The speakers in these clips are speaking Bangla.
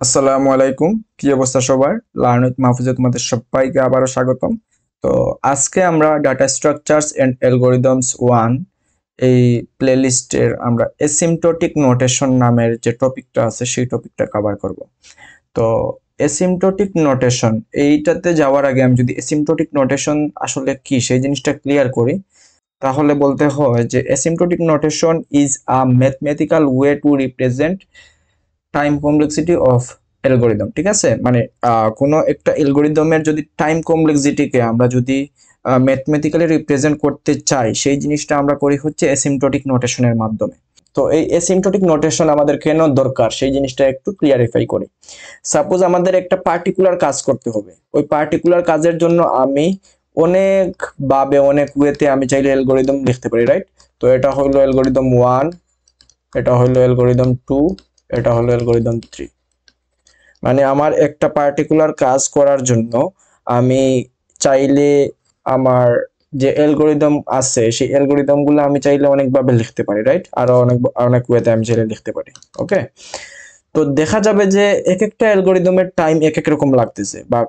আসসালামু আলাইকুম। কি অবস্থা সবার? লার্ন উইথ মাহফুজে তোমাদের সবাইকে আবারও স্বাগতম। তো আজকে আমরা ডাটা স্ট্রাকচারস এন্ড অ্যালগরিদমস 1 এই প্লেলিস্টের আমরা এসিম্পটোটিক নোটেশন নামের যে টপিকটা আছে সেই টপিকটা কভার করব। তো এসিম্পটোটিক নোটেশন এইটাতে যাওয়ার আগে আমি যদি এসিম্পটোটিক নোটেশন আসলে কি সেই জিনিসটা ক্লিয়ার করি, তাহলে বলতে হয় যে asymptotic notation is a mathematical way to represent time complexity of algorithm. ঠিক আছে, মানে কোনো একটা অ্যালগোরিদমের যদি টাইম কমপ্লেক্সিটিকে আমরা যদি ম্যাথমেটিক্যালি রিপ্রেজেন্ট করতে চাই, সেই জিনিসটা আমরা করি হচ্ছে অ্যাসিম্পটোটিক নোটেশনের মাধ্যমে। তো এই অ্যাসিম্পটোটিক নোটেশন আমাদের কেন দরকার সেই জিনিসটা একটু ক্লিয়ারিফাই করি। সাপোজ আমাদের একটা পার্টিকুলার কাজ করতে হবে, ওই পার্টিকুলার কাজের জন্য আমি অনেক ভাবে অনেক ওয়েতে আমি চাইলে অ্যালগোরিদম লিখতে পারি, রাইট? তো এটা হলো অ্যালগোরিদম 1, এটা হলো অ্যালগোরিদম 2, এটা হলো অ্যালগোরিদম 3। মানে আমার একটা পার্টিকুলার কাজ করার জন্য আমি চাইলে আমার যে অ্যালগোরিদম আছে সেই অ্যালগোরিদমগুলো আমি চাইলে অনেকভাবে লিখতে পারি, রাইট? আরো অনেক অনেক ওয়েতে আমি চাইলে লিখতে পারি। ওকে, তো দেখা যাবে যে এক একটা অ্যালগোরিদমের টাইম এক এক রকম লাগতেছে, বা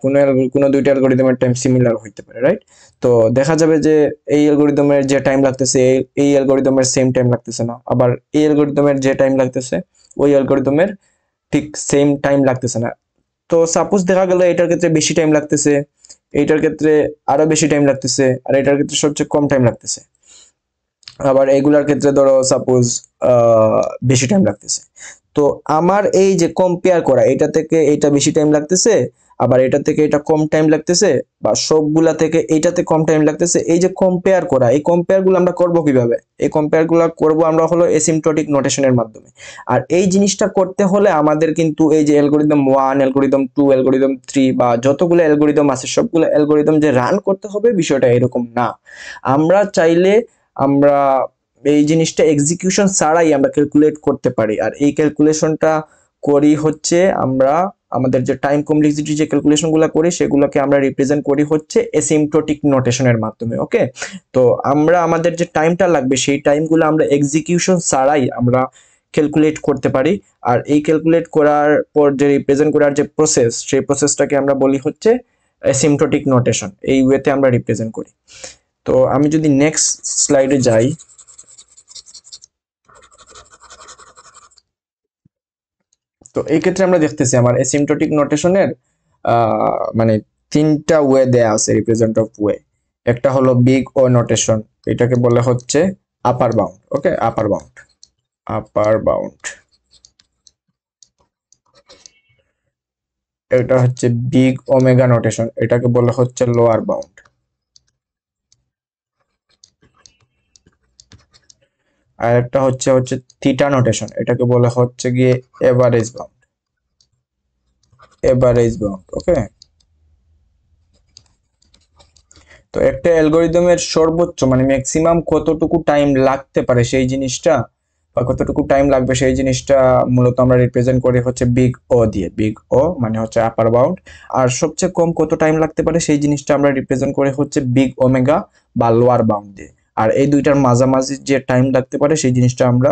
কোনো দুইটা অ্যালগোরিদমের টাইম সিমিলার হইতে পারে, রাইট? তো দেখা যাবে যে এই অ্যালগোরিদমের যে টাইম লাগতেছে এই অ্যালগোরিদমের সেম টাইম লাগতেছে না, আবার এই অ্যালগোরিদমের যে টাইম লাগতেছে ওই অ্যালগোরিদমের ঠিক সেম টাইম লাগতেছে না। তো সাপোজ দেখা গেল এটার ক্ষেত্রে বেশি টাইম লাগতেছে, এইটার ক্ষেত্রে আরো বেশি টাইম লাগতেছে, আর এটার ক্ষেত্রে সবচেয়ে কম টাইম লাগতেছে। আবার এগুলার ক্ষেত্রে ধরো সাপোজ বেশি টাইম লাগতেছে। তো আমার এই যে কম্পেয়ার করা, এটা থেকে এইটা বেশি টাইম লাগতেছে, আবার এটা থেকে এটা কম টাইম লাগতেছে, বা সবগুলা থেকে এইটাতে কম টাইম লাগতেছে, এই যে কম্পেয়ার করা, এই কম্পেয়ার গুলো আমরা করবো কিভাবে? এই কম্পেয়ার গুলো করবো আমরা হলো এসিম্পটোটিক নোটেশনের মাধ্যমে। আর এই জিনিসটা করতে হলে আমাদের কিন্তু এই যে অ্যালগোরিদম 1, অ্যালগোরিদম 2, অ্যালগোরিদম 3 বা যতগুলো অ্যালগোরিদম আছে সবগুলো অ্যালগোরিদম যে রান করতে হবে বিষয়টা এরকম না। আমরা চাইলে আমরা এই জিনিসটা এক্সিকিউশন ছাড়াই আমরা ক্যালকুলেট করতে পারি। আর এই ক্যালকুলেশনটা করি হচ্ছে আমরা আমাদের যে টাইম কমপ্লেক্সিটি যে ক্যালকুলেশনগুলো করি সেগুলোকে আমরা রিপ্রেজেন্ট করি হচ্ছে অ্যাসিম্পটোটিক নোটেশনের মাধ্যমে। ওকে, তো আমরা আমাদের যে টাইমটা লাগবে সেই টাইমগুলো আমরা এক্সিকিউশন ছাড়াই আমরা ক্যালকুলেট করতে পারি। আর এই ক্যালকুলেট করার পর যে রিপ্রেজেন্ট করার যে প্রসেস, সেই প্রসেসটাকে আমরা বলি হচ্ছে অ্যাসিম্পটোটিক নোটেশন। এই ওয়েতে আমরা রিপ্রেজেন্ট করি। তো আমি যদি নেক্সট স্লাইডে যাই, তো এই ক্ষেত্রে আমরা দেখতেছি আমার অ্যাসিম্পটোটিক নোটেশনের মানে তিনটা ওয়ে দেয়া আছে, রিপ্রেজেন্ট অফ ওয়ে। একটা হলো বিগ ও নোটেশন, এটাকে বলে হচ্ছে আপার বাউন্ড। ওকে, আপার বাউন্ড, আপার বাউন্ড। এটা হচ্ছে বিগ ওমেগা নোটেশন, এটাকে বলে হচ্ছে লোয়ার বাউন্ড। আর একটা হচ্ছে হচ্ছে থিটা নোটেশন, এটাকে বলে হচ্ছে গিয়ে এভারেজ বাউন্ড, এভারেজ বাউন্ড। ওকে, তো একটা অ্যালগোরিদমের সর্বোচ্চ মানে ম্যাক্সিমাম কতটুকু টাইম লাগতে পারে সেই জিনিসটা, বা কতটুকু টাইম লাগবে সেই জিনিসটা মূলত আমরা রিপ্রেজেন্ট করি হচ্ছে বিগ ও দিয়ে। বিগ ও মানে হচ্ছে আপার বাউন্ড। আর সবচেয়ে কম কত টাইম লাগতে পারে সেই জিনিসটা আমরা রিপ্রেজেন্ট করে হচ্ছে বিগ ওমেগা বা লোয়ার বাউন্ড দিয়ে। আর এই দুইটার মাঝামাঝি যে টাইম লাগতে পারে সেই জিনিসটা আমরা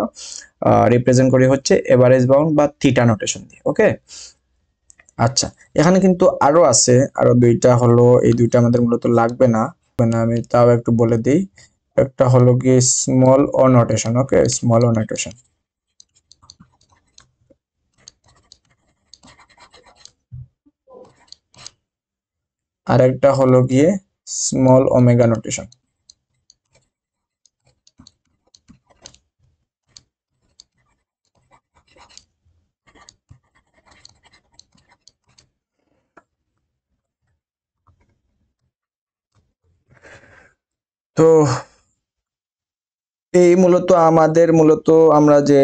রিপ্রেজেন্ট করি হচ্ছে এভারেজ বাউন্ড বা থিটা নোটেশন দিয়ে। ওকে, আচ্ছা, এখানে কিন্তু আরো আছে, আরো দুইটা হলো, এই দুইটা আমাদের মূলত লাগবে না, আমি তাও একটু বলে দিই। একটা হলো কি স্মল ও নোটেশন। ওকে, স্মল ও নোটেশন। আর একটা হলো গিয়ে স্মল ওমেগা নোটেশন। তো এই মূলত আমাদের মূলত আমরা যে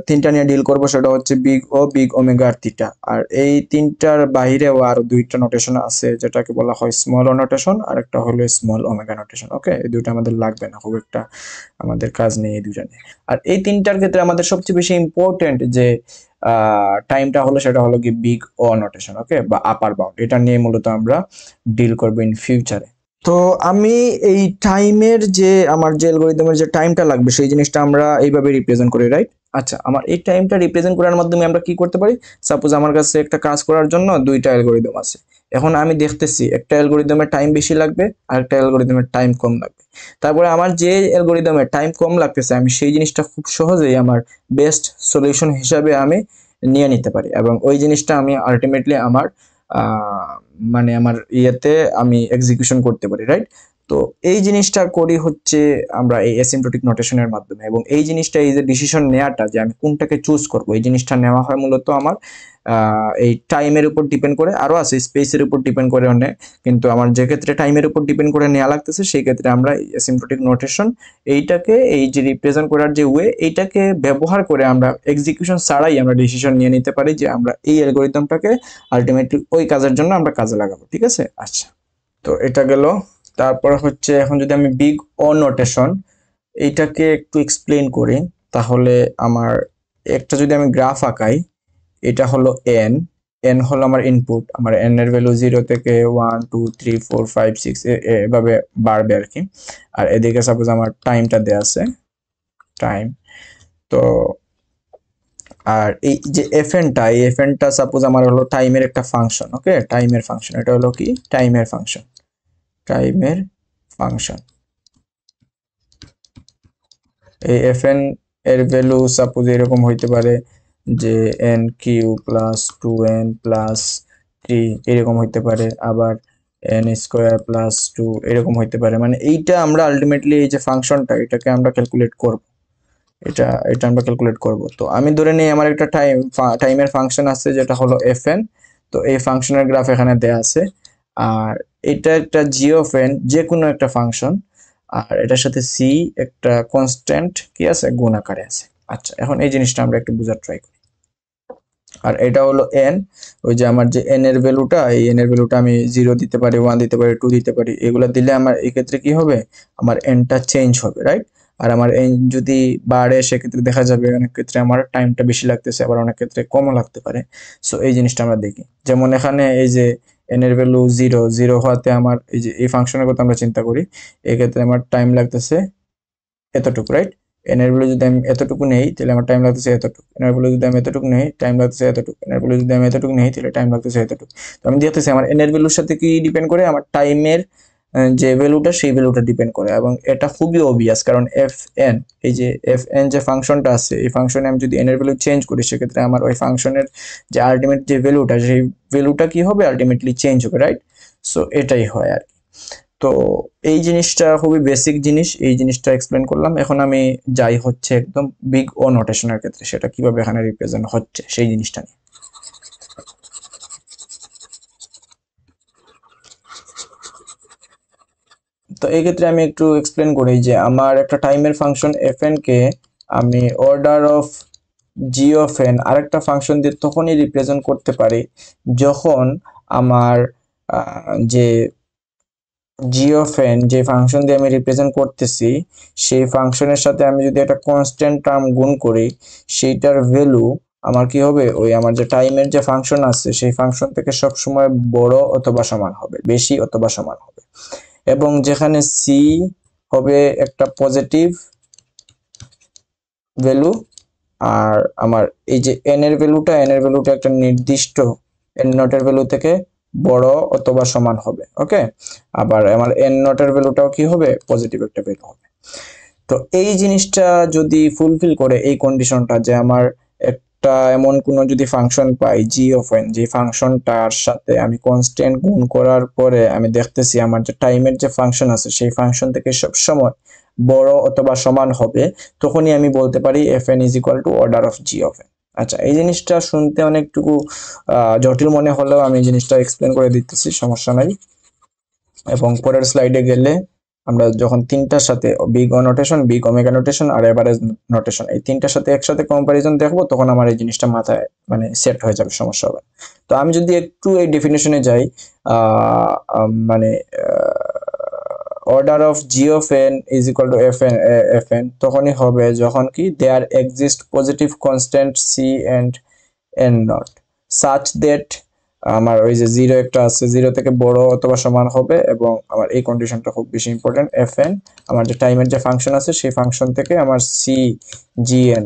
তিনটা নিয়ে ডিল করব সেটা হচ্ছে বিগ ও, বিগ ওমেগা আর থিটা। আর এই তিনটার বাইরেও আরো দুইটা নোটেশন আছে যেটাকে বলা হয় স্মল ও নোটেশন, আর একটা হলো স্মল ওমেগা নোটেশন। ওকে, এই দুইটা আমাদের লাগবে না, খুব একটা আমাদের কাজ নেই এই দুইটা নিয়ে। আর এই তিনটার ক্ষেত্রে আমাদের সবচেয়ে বেশি ইম্পর্টেন্ট যে টাইমটা হলো সেটা হলো কি বিগ ও নোটেশন। ওকে, বা আপার বাউন্ড, এটা নিয়ে মূলত আমরা ডিল করবো ইন ফিউচারে। তো আমি এই টাইমের যে আমার যে অ্যালগরিদমের যে টাইমটা লাগবে সেই জিনিসটা আমরা এইভাবে রিপ্রেজেন্ট করি, রাইট? আচ্ছা, আমার এই টাইমটা রিপ্রেজেন্ট করার মাধ্যমে আমরা কি করতে পারি? সাপোজ আমার কাছে একটা কাজ করার জন্য দুইটা অ্যালগোরিদম আছে। এখন আমি দেখতেছি একটা অ্যালগোরিদমের টাইম বেশি লাগবে আর একটা অ্যালগোরিদমের টাইম কম লাগবে। তারপরে আমার যে অ্যালগোরিদমের টাইম কম লাগতেছে আমি সেই জিনিসটা খুব সহজেই আমার বেস্ট সলিউশন হিসাবে আমি নিয়ে নিতে পারি এবং ওই জিনিসটা আমি আলটিমেটলি আমার মানে আমার ইয়েতে আমি এক্সিকিউশন করতে পারি, রাইট? তো এই জিনিসটা করি হচ্ছে আমরা এই অ্যাসিম্পটোটিক নোটেশনের মাধ্যমে, এবং এই জিনিসটা এই যে ডিসিশন নেওয়াটা যে আমি কোনটাকে চুজ করব এই জিনিসটা নেওয়া হয় মূলত আমার এই টাইমের উপর ডিপেন্ড করে, আরো আছে স্পেসের উপর ডিপেন্ড করে অনেক, কিন্তু আমার যে ক্ষেত্রে টাইমের উপর ডিপেন্ড করে নেওয়া লাগতেছে সেই ক্ষেত্রে আমরা অ্যাসিম্পটোটিক নোটেশন এইটাকে এই যে রিপ্রেজেন্ট করার যে ওয়ে এইটাকে ব্যবহার করে আমরা এক্সিকিউশন ছাড়াই আমরা ডিসিশন নিয়ে নিতে পারি যে আমরা এই অ্যালগোরিদমটাকে আলটিমেটলি ওই কাজের জন্য আমরা কাজে লাগাবো, ঠিক আছে? আচ্ছা, তো এটা গেল। তারপর হচ্ছে এখন যদি আমি বিগ ও নোটেশন এইটাকে একটু এক্সপ্লেন করি, তাহলে আমার একটা যদি আমি গ্রাফ আঁকাই, এটা হলো এন, এন হলো আমার ইনপুট, আমার এন এর ভ্যালু 0 থেকে 1 2 3 4 5 6 এভাবে বাড়বে আর কি। আর এদিকে সাপোজ আমার টাইমটা দেয়া আছে, টাইম। তো আর এই যে এফএনটা, এই এফএনটা সাপোজ আমার হলো টাইমের একটা ফাংশন, ওকে? টাইমের ফাংশন, এটা হলো কি টাইমের ফাংশন, টাইমের ফাংশন। এই এফএন এর ভ্যালু সাপোজ এরকম হইতে পারে যে N Q plus 2n plus 3 এরকম হইতে পারে, আবার এন স্কোয়ার প্লাস 2 এরকম হইতে পারে। মানে এইটা আমরা আলটিমেটলি এই যে ফাংশনটা এটাকে আমরা ক্যালকুলেট করব, এটা এটা আমরা ক্যালকুলেট করব। তো আমি ধরে নিই আমার একটা টাইমের ফাংশন আছে যেটা হলো এফএন। তো এই ফাংশনের গ্রাফ এখানে দেয়া আছে, আর এটা একটা জি অফ এন যে কোনো একটা ফাংশন, আর এটার সাথে সি একটা কনস্ট্যান্ট কি আছে, গুণ আকারে আছে। আচ্ছা, এখন এই জিনিসটা আমরা একটু বোঝার ট্রাই করি। আর এটা হলো এন, ওই যে আমার যে এন এর ভ্যালুটা, এই এন এর ভ্যালুটা আমি 0 দিতে পারি, 1 দিতে পারি, 2 দিতে পারি। এগুলা দিলে আমার এই ক্ষেত্রে কি হবে, আমার এনটা চেঞ্জ হবে, রাইট? আর আমার এন যদি বাড়ে সেক্ষেত্রে দেখা যাবে অনেক ক্ষেত্রে আমার টাইমটা বেশি লাগতেছে, আবার অনেক ক্ষেত্রে কমও লাগতে পারে। সো এই জিনিসটা আমরা দেখি, যেমন এখানে এই যে এন এর ভ্যালু 0 0 হওয়াতে আমার এই যে এই ফাংশনের কথা আমরা চিন্তা করি, এই ক্ষেত্রে আমার টাইম লাগতেছে এতটুকু, রাইট? এন এর ভ্যালু যদি আমি এতটুকু নেই তাহলে আমার টাইম লাগতেছে এতটুকু, এন এর ভ্যালু যদি আমি এতটুকু নেই টাইম লাগতেছে এতটুকু, এন এর ভ্যালু যদি আমি এতটুকু নেই তাহলে টাইম লাগতেছে এতটুকু। তো আমি দেখতেছি আমার এন এর ভ্যালুর সাথে কি ডিপেন্ড করে, আমার টাইমের যে ভ্যালুটা সেই ভ্যালুটা ডিপেন্ড করে, এবং এটা খুবই অবভিয়াস কারণ এফ এন, এই যে এফ এন যে ফাংশনটা আছে এই ফাংশনে আমি যদি এন এর ভ্যালু চেঞ্জ করি সেক্ষেত্রে আমার ওই ফাংশনের যে আলটিমেট যে ভ্যালুটা সেই ভ্যালুটা কি হবে, আলটিমেটলি চেঞ্জ হবে, রাইট? সো এটাই হয় আর কি। তো এই জিনিসটা খুবই বেসিক জিনিস, এই জিনিসটা এক্সপ্লেন করলাম। এখন আমি যাই হচ্ছে একদম বিগ ও নোটেশনের ক্ষেত্রে, সেটা কিভাবে এখানে রিপ্রেজেন্ট হচ্ছে সেই জিনিসটা নিয়ে। তো এই ক্ষেত্রে আমি একটু এক্সপ্লেন করি যে আমার একটা টাইমের ফাংশন এফ এন কে আমি order of g of N আরেকটা ফাংশন দিয়ে তখনই রিপ্রেজেন্ট করতে পারি যখন আমার যে জি অফ এন যে ফাংশন দিয়ে আমি রিপ্রেজেন্ট করতেছি সেই ফাংশনের সাথে আমি যদি একটা কনস্ট্যান্ট টার্ম গুণ করি সেইটার ভ্যালু আমার কি হবে, ওই আমার যে টাইমের যে ফাংশন আছে সেই ফাংশন থেকে সবসময় বড় অথবা সমান হবে, বেশি অথবা সমান হবে। এবং যেখানে সি হবে একটা পজিটিভ ভ্যালু, আর আমার এই যে এন এর ভ্যালুটা একটা নির্দিষ্ট এন নটের ভ্যালু থেকে বড় অথবা সমান হবে, ওকে? আবার আমার এন নটের ভ্যালুটাও কি হবে, পজিটিভ একটা ভ্যালু হবে। তো এই জিনিসটা যদি ফুলফিল করে এই কন্ডিশনটা যে আমার একটা এমন কোনো যদি function pi G of N, যে ফাংশনটার সাথে আমি কনস্ট্যান্ট গুণ করার পরে আমি দেখতেছি আমার যে টাইমের যে ফাংশন আছে সেই ফাংশন থেকে সবসময় বড় অথবা সমান হবে, তখনই আমি বলতে পারি f n is equal two order of g of N. আচ্ছা, এই জিনিসটা শুনতে অনেকটুকু জটিল মনে হলেও আমি এই জিনিসটা এক্সপ্লেন করে দিতেছি, সমস্যা নাই। এবং পরের স্লাইডে গেলে আমরা যখন তিনটার সাথে big O notation, big omega notation আর এভারেজ নোটেশন এই তিনটার সাথে একসাথে কম্পারিজন দেখবো তখন আমার এই জিনিসটা মাথায় মানে সেট হয়ে যাবে, সমস্যা হবে। তো আমি যদি একটু এই ডেফিনেশনে যাই, মানে order of g of n is equal to f n তখনই হবে যখন কি there exist positive constant c and n naught such that আমার ওই যে 0 একটা আছে 0 থেকে বড় অথবা সমান হবে, এবং আমার এই কন্ডিশনটা খুব বেশি ইম্পর্টেন্ট, এফ এন আমার যে টাইমের যে ফাংশন আছে সেই ফাংশন থেকে আমার সি জি এন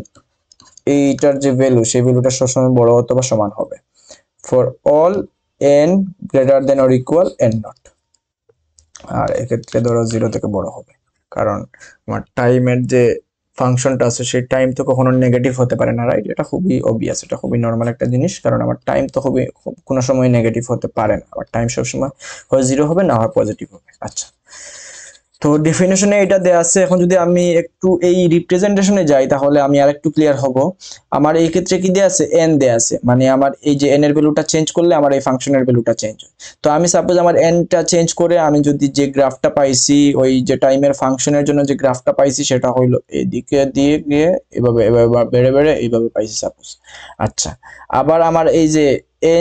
এইটার যে ভ্যালু সেই ভ্যালুটা সবসময় বড় অথবা সমান হবে for all n greater than or equal n naught. আর এক্ষেত্রে ধরো 0 থেকে বড় হবে, কারণ আমার টাইমের যে ফাংশনটা আছে সেই টাইম তো কখনো নেগেটিভ হতে পারে না, রাইট? এটা খুবই অবভিয়াস, এটা খুবই নর্মাল একটা জিনিস, কারণ আমার টাইম তো কোনো সময় নেগেটিভ হতে পারে না। আমার টাইম সবসময় হয় 0 হবে, না হয় পজিটিভ হবে। আচ্ছা, তো ডেফিনেশনে এটা দেয়া আছে। এখন যদি আমি একটু এই রিপ্রেজেন্টেশনে যাই তাহলে আমি আর একটু ক্লিয়ার হব। আমার এই ক্ষেত্রে কি দেয়া আছে? n দেয়া আছে, মানে আমার এই যে n এর ভ্যালুটা চেঞ্জ করলে আমার এই ফাংশনের ভ্যালুটা চেঞ্জ হয়। তো আমি সাপোজ আমার n টা চেঞ্জ করে আমি যদি যে গ্রাফটা পাইছি, ওই যে টাইমের ফাংশনের জন্য যে গ্রাফটা পাইছি সেটা হইলো এদিকে দিয়ে গিয়ে এভাবে এভাবে বেড়ে বেড়ে এইভাবে পাইছি সাপোজ। আচ্ছা, আবার আমার এই যে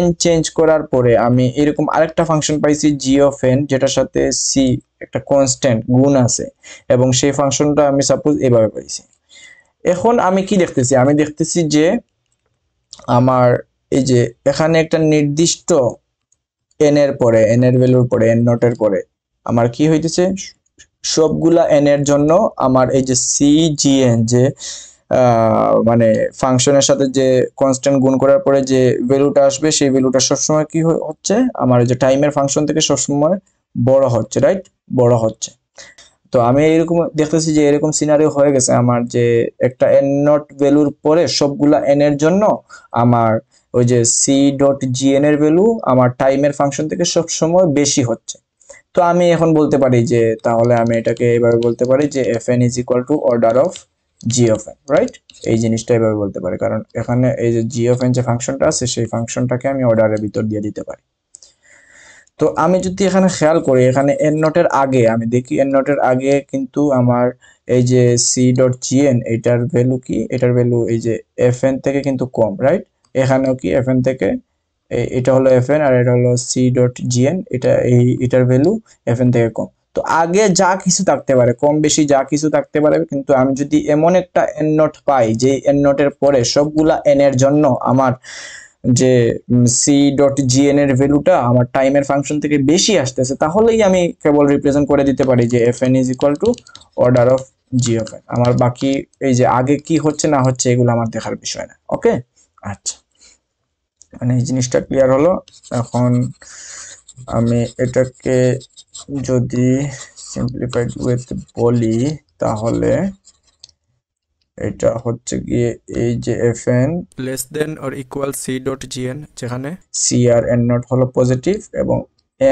n চেঞ্জ করার পরে আমি এরকম আরেকটা ফাংশন পাইছি g অফ n, যেটার সাথে c একটা কনস্ট্যান্ট গুণ আছে, এবং সেই ফাংশনটা আমি সাপোজ এভাবে পাইছি। এখন আমি কি দেখতেছি? আমি দেখতেছি যে আমার এই যে এখানে একটা নির্দিষ্ট n এর পরে, n এর ভ্যালুর পরে, n নটের পরে আমার কি হইতেছে, সবগুলা n এর জন্য আমার এই যে cgn যে মানে ফাংশনের সাথে যে কনস্ট্যান্ট গুণ করার পরে যে ভ্যালুটা আসবে সেই ভ্যালুটা সবসময় কি হচ্ছে, আমার এই যে টাইমের ফাংশন থেকে সবসময় বড় হচ্ছে, রাইট? বড় হচ্ছে। তো আমি এরকম দেখতেছি যে এরকম সিনারিও হয়ে গেছে আমার, যে একটা n নট ভ্যালুর পরে সবগুলা n এর জন্য আমার ওই যে c.gn এর ভ্যালু আমার টাইমের ফাংশন থেকে সবসময় বেশি হচ্ছে। তো আমি এখন বলতে পারি যে, তাহলে আমি এটাকে এভাবে বলতে পারি যে fn is equal to order of g of n, right? এই জিনিসটা এভাবে বলতে পারি, কারণ এখানে এই যে g of n যে ফাংশনটা আছে সেই ফাংশনটাকে আমি অর্ডারের ভিতর দিয়ে দিতে পারি। তো আমি যদি এখানে খেয়াল করি, এখানে n নটের আগে আমি দেখি, n নটের আগে কিন্তু আমার এই যে c.gn এটার ভ্যালু কি, এটার ভ্যালু এই যে fn থেকে কিন্তু কম, রাইট? এখানেও কি fn থেকে, এটা হলো fn আর এটা হলো c.gn, এটার ভ্যালু fn থেকে কম। তো আগে যা কিছু থাকতে পারে, কম বেশি যা কিছু থাকতে পারে, কিন্তু আমি যদি এমন একটা n নট পাই যে n নটের পরে সবগুলা n এর জন্য আমার যে c.gn এর ভ্যালুটা আমার টাইমের ফাংশন থেকে বেশি আসতেছে, তাহলেই আমি কেবল রিপ্রেজেন্ট করে দিতে পারি যে fn is equal to order of g of n। আমার বাকি এই যে আগে কি হচ্ছে না হচ্ছে এগুলো আমার দেখার বিষয় না। ওকে, আচ্ছা, মানে এই জিনিসটা ক্লিয়ার হলো। এখন আমি এটাকে যদি সিম্পলিফাইড উইথ বলি তাহলে এটা হচ্ছে গিয়ে এই যে fn less than or equal c.gn, যেখানে c আর n নট হলো পজিটিভ এবং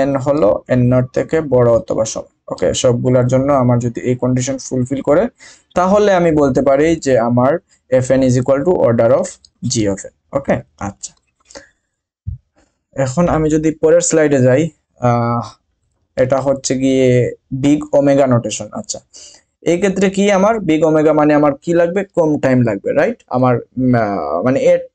n হলো n নট থেকে বড় অথবা সমান। ওকে, সবগুলোর জন্য আমার যদি এই কন্ডিশন ফুলফিল করে তাহলে আমি বলতে পারি যে আমার fn is equal to order of g of n। ওকে, আচ্ছা, এখন আমি যদি পরের স্লাইডে যাই, এটা হচ্ছে গিয়ে বিগ ওমেগা নোটেশন। আচ্ছা, এই ক্ষেত্রে কি আমার বিগ ওমেগা মানে আমার কি লাগবে, কম টাইম লাগবে, রাইট? আমার মানে এট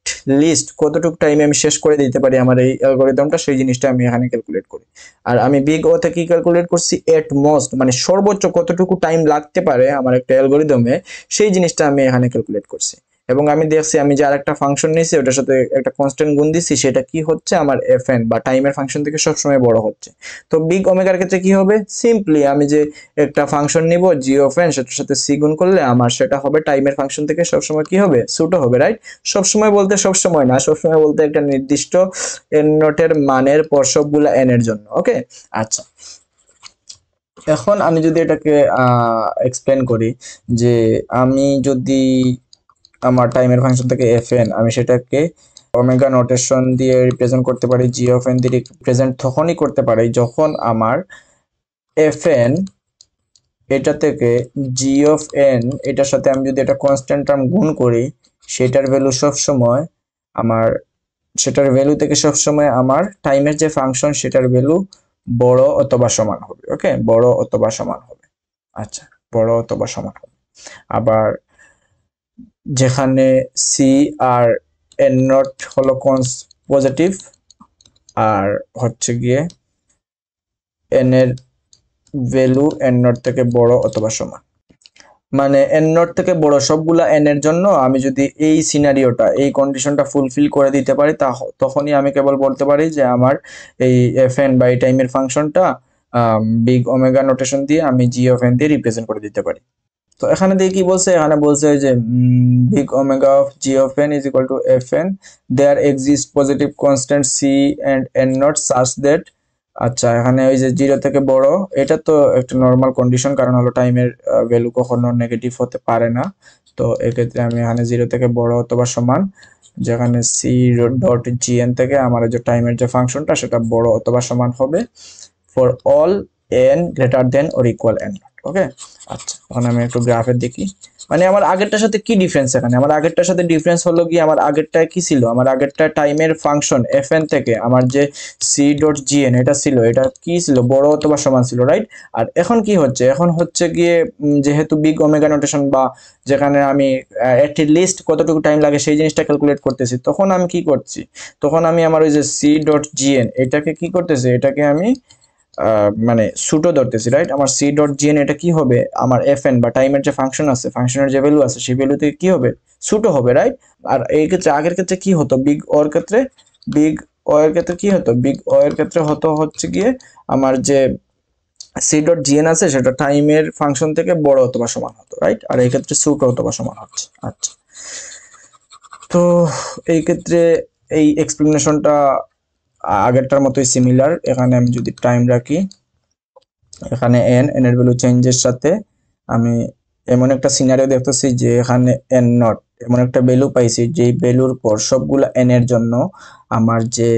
লিস্ট কতটুকু টাইমে আমি শেষ করে দিতে পারি আমার এই অ্যালগরিদমটা, সেই জিনিসটা আমি এখানে ক্যালকুলেট করি। আর আমি বিগ ও থেকে ক্যালকুলেট করছি এট মোস্ট, মানে সর্বোচ্চ কতটুকু টাইম লাগতে পারে আমার একটা অ্যালগরিদমে, সেই জিনিসটা আমি এখানে ক্যালকুলেট করছি। এবং আমি দেখছি আমি যে আরেকটা ফাংশন নিয়েছি ওটার সাথে একটা কনস্ট্যান্ট গুণ দিচ্ছি, সেটা কি হচ্ছে আমার fn বা টাইমের ফাংশন থেকে সবসময় বড় হচ্ছে। তো বিগ ওমেগার ক্ষেত্রে কি হবে, সিম্পলি আমি যে একটা ফাংশন নিব g of n, সেটার সাথে c গুণ করলে আমার সেটা হবে টাইমের ফাংশন থেকে সবসময় কি হবে, ছোট হবে, রাইট? সবসময় বলতে সবসময় না, সবসময় বলতে একটা নির্দিষ্ট n নটের মানের পর সবগুলা n এর জন্য। ওকে, আচ্ছা, এখন আমি যদি এটাকে এক্সপ্লেন করি যে আমি যদি আমার টাইমের ফাংশন থেকে fn, আমি সেটাকে ওমেগা নোটেশন দিয়ে রিপ্রেজেন্ট করতে পারি, g of n দিয়ে রিপ্রেজেন্ট তখনই করতে পারি যখন আমার fn এটা থেকে g of n এটার সাথে আমি যদি এটা কনস্ট্যান্ট টার্ম গুণ করি, সেটার ভ্যালু সব সময় আমার, সেটার ভ্যালু থেকে সব সময় আমার টাইমের যে ফাংশন সেটার ভ্যালু বড় অথবা সমান হবে। ওকে, বড় অথবা সমান হবে। আচ্ছা, বড় অথবা সমান হবে। আবার যেখানে c আর n নট হলো পজিটিভ আর হচ্ছে গিয়ে n এর ভ্যালু n নট থেকে বড় অথবা সমান, মানে n নট থেকে বড় সবগুলা n এর জন্য আমি যদি এই সিনারিওটা, এই কন্ডিশনটা ফুলফিল করে দিতে পারি, তখনই আমি কেবল বলতে পারি যে আমার এই fn বা এই টাইমের ফাংশনটা বিগ ওমেগা নোটেশন দিয়ে আমি g of n দিয়ে রিপ্রেজেন্ট করে দিতে পারি। তো এখানে দিয়ে কি বলছে, এখানে বলছে যে big omega of g of n is equal to f n, there exist positive constant c and n naught such that. আচ্ছা, এখানে ওই যে 0 থেকে বড়, এটা তো একটা নর্মাল কন্ডিশন, কারণ হলো টাইমের ভ্যালু কখনো নেগেটিভ হতে পারে না। তো এক্ষেত্রে আমি এখানে 0 থেকে বড় অথবা সমান, যেখানে সি ডট জি এন থেকে আমার যে টাইমের যে ফাংশনটা সেটা বড় অথবা সমান হবে for all n greater than or equal n naught. Okay, আচ্ছা এখন আমি একটু গ্রাফের দেখি, মানে আমার আগেরটার সাথে কি ডিফারেন্স। এখানে আমার আগেরটার সাথে ডিফারেন্স হলো কি, আমার আগেরটায় কি ছিল, আমার আগেরটা টাইমের ফাংশন এফ এন থেকে আমার যে সি ডট জি এন এটা ছিল, এটা কি ছিল, বড় অথবা সমান ছিল, রাইট। আর এখন কি হচ্ছে, এখন হচ্ছে গিয়ে যেহেতু বিগ ওমেগা নোটেশন, বা যেখানে আমি এট লিস্ট কতটুকু টাইম লাগে সেই জিনিসটা ক্যালকুলেট করতেছি, তখন আমি কি করছি, তখন আমি আমার ওই যে সি ডট জি এন এটাকে কি করতেছি, এটাকে আমি মানে সুটো ধরতেছি, রাইট। আমার সি ডট জিএন এটা কি হবে, আমার এফ এন বা টাইমের যে ফাংশন আছে, ফাংশনের যে ভ্যালু আছে সেই ভ্যালু থেকে কি হবে, সুটো হবে, রাইট। আর এই ক্ষেত্রে আগের ক্ষেত্রে কি হতো, বিগ ওর ক্ষেত্রে, বিগ ও এর ক্ষেত্রে কি হতো, বিগ ও এর ক্ষেত্রে হতো হচ্ছে গিয়ে আমার যে সি ডট জিএন আছে সেটা টাইমের ফাংশন থেকে বড় অথবা সমান হতো, রাইট। আর এই ক্ষেত্রে সুটো অথবা সমান হচ্ছে। আচ্ছা, তো এই ক্ষেত্রে এই এক্সপ্লেনেশনটা আগেরটার মতোই সিমিলার। এখানে আমি যদি টাইম রাখি, এখানে এন এর ভ্যালু চেঞ্জের সাথে আমি এমন একটা সিনারিও দেখতেছি যে এখানে এন নট এমন একটা ভ্যালু পাইছি, যে ভ্যালুর পর সবগুলা এন এর জন্য আমার যে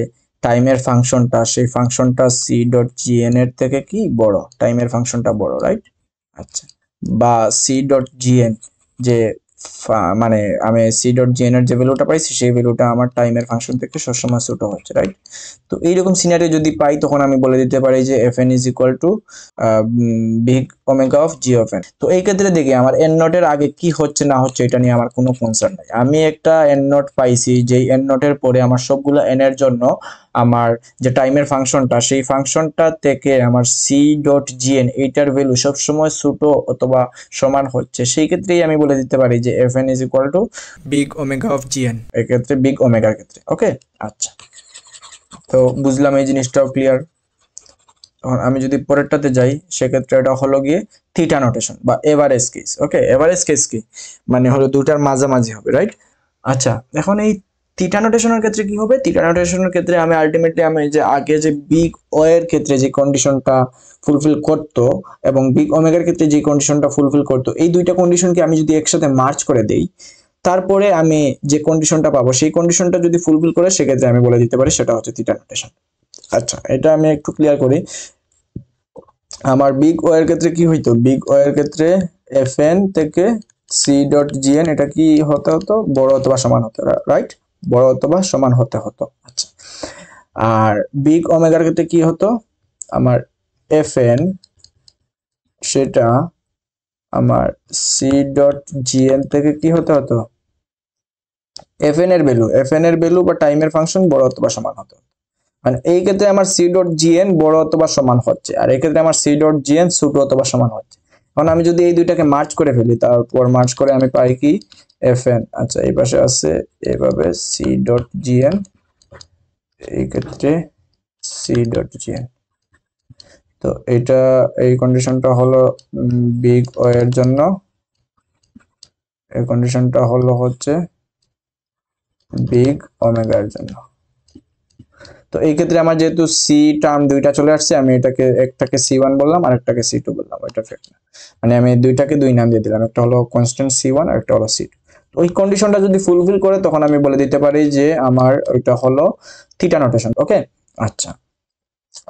টাইমের ফাংশনটা, সেই ফাংশনটা সি ডট জি এন এর থেকে কি বড়, টাইমের ফাংশনটা বড়, রাইট। আচ্ছা, বা সি ডট জি এন যে মানে আমি সি ডট জি এন এর যে ভ্যালুটা পাইছি সেই ভ্যালুটা আমার টাইমের ফাংশন থেকে সবসময় ছোট হচ্ছে, রাইট। তো এইরকম সিনারিও যদি পাই, তখন আমি বলে দিতে পারি যে F n is equal two big omega of g of N. তো এই ক্ষেত্রে দেখি আমার এন নটের আগে কি হচ্ছে না হচ্ছে এটা নিয়ে আমার কোনো কনসার্ন নাই। আমি একটা এন নট পাইছি, যেই এন নটের পরে আমার সবগুলো এন এর জন্য আমার যে টাইমের ফাংশনটা, সেই ফাংশনটা থেকে আমার সি ডট জি এন এইটার ভ্যালু সবসময় ছোট অথবা সমান হচ্ছে, সেই ক্ষেত্রেই আমি বলে দিতে পারি যে F n is equal two big omega of g N, এক্ষেত্রে বিগ ওমেগার ক্ষেত্রে। ওকে, আচ্ছা, তো বুঝলাম, এই জিনিসটাও ক্লিয়ার। এখন আমি যদি পরেরটাতে যাই, সেক্ষেত্রে এটা হলো গিয়ে থিটা নোটেশন বা এভারেজ কেস। ওকে, এভারেজ কেস কি, মানে হলো দুটার মাঝামাঝি হবে, রাইট। আচ্ছা, এখন এই থিটা নোটেশনের ক্ষেত্রে কি হবে, থিটা নোটেশনের ক্ষেত্রে আমি আলটিমেটলি আমি যে আগে যে বিগ ও এর ক্ষেত্রে যে কন্ডিশনটা ফুলফিল করতো এবং বিগ ওমেগার ক্ষেত্রে যে কন্ডিশনটা ফুলফিল করতো, এই দুইটা কন্ডিশনকে আমি যদি একসাথে মার্চ করে দেই, তারপরে আমি যে কন্ডিশনটা পাবো সেই কন্ডিশনটা যদি ফুলফিল করে, সেক্ষেত্রে আমি বলে দিতে পারি সেটা হচ্ছে থিটা নোটেশন। আচ্ছা, এটা আমি একটু ক্লিয়ার করি। আমার বিগ ও এর ক্ষেত্রে কি হইতো, বিগ ও এর ক্ষেত্রে এফ এন থেকে সি ডট জি এন এটা কি হতে হতো, বড় অথবা সমান হতো, রাইট, বড় অথবা সমান হতে হতো। আচ্ছা, আর বিগ ওমেগার ক্ষেত্রে কি হতো, আমার এফ এন সেটা আমার সি ডট জি এন থেকে কি হতে হতো, এফ এন এর ভ্যালু বা টাইমের ফাংশন বড় অথবা সমান হতো। মানে এই ক্ষেত্রে আমার সি ডট জিএন বড় অথবা সমান হচ্ছে, আর এই ক্ষেত্রে আমার সি ডট জিএন ছোট অথবা সমান হচ্ছে। এখন আমি যদি এই দুইটাকে মার্চ করে ফেলি, তারপর মার্চ করে আমি পাই কি এফ এন, আচ্ছা এই পাশে আছে এইভাবে সি ডট জিএন, এই ক্ষেত্রে সি ডট জিএন। তো এটা এই কন্ডিশনটা হলো বিগ ও এর জন্য, এই কন্ডিশনটা হলো হচ্ছে বিগ ওমেগা এর জন্য। তো এই ক্ষেত্রে আমার যেহেতু সি টার্ম দুইটা চলে আসছে, আমি এটাকে একটাকে সি ওয়ান বললাম আর একটাকে সি টু বললাম, এটা ফ্যাক্ট না, মানে আমি দুইটাকে দুই নাম দিয়ে দিলাম, একটা হলো কনস্ট্যান্ট সি ওয়ান আর একটা হলো সি টু। ওই কন্ডিশনটা যদি ফুলফিল করে, তখন আমি বলে দিতে পারি যে আমার ওইটা হলো থিটা নোটেশন। ওকে, আচ্ছা,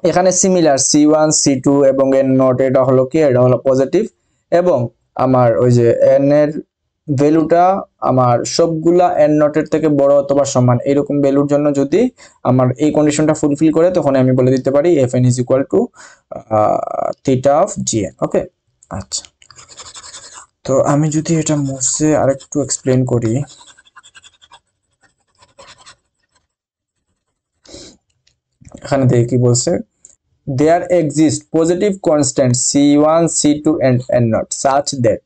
এখানে similar c one c two এবং এন নট এটা হলো কি, এটা হলো পজিটিভ, এবং আমার ওই যে এন এর ভ্যালুটা আমার সবগুলা এন নটের থেকে বড় অথবা সমান, এরকম ভ্যালুর জন্য যদি আমার এই কন্ডিশনটা ফুলফিল করে, তখন আমি বলে দিতে পারি f n is equal to theta of g n. Okay, আচ্ছা, তো আমি যদি এটা মুছে আরেকটু এক্সপ্লেন করি, এখানে দেখি কি বলছে, there exist positive constants c1 c2 and n naught such that